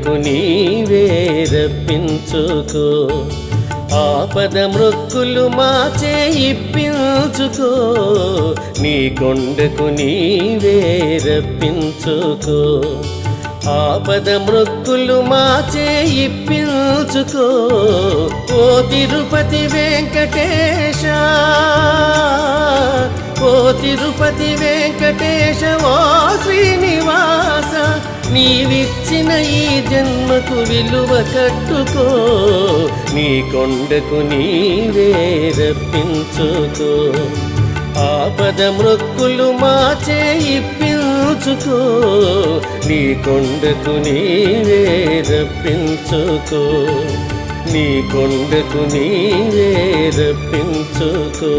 కొండకు నీవే రప్పించుకో ఆపద మృక్కులు మాచే ఇప్పించుకో నీ కొండకు నీవే రప్పించుకో ఆపద మృక్కులు మాచే ఇప్పించుకో ఓ తిరుపతి వెంకటేశ ఓ తిరుపతి వెంకటేశ ఓ శ్రీనివాస నీవిచ్చిన ఈ జన్మకు విలువ కట్టుకో నీ కొండకు నీవే రప్పించుకో ఆపద మృక్కులు మాచే ఇప్పించుకో నీ కొండకు నీవే రప్పించుకో నీ కొండకు నీవే రప్పించుకో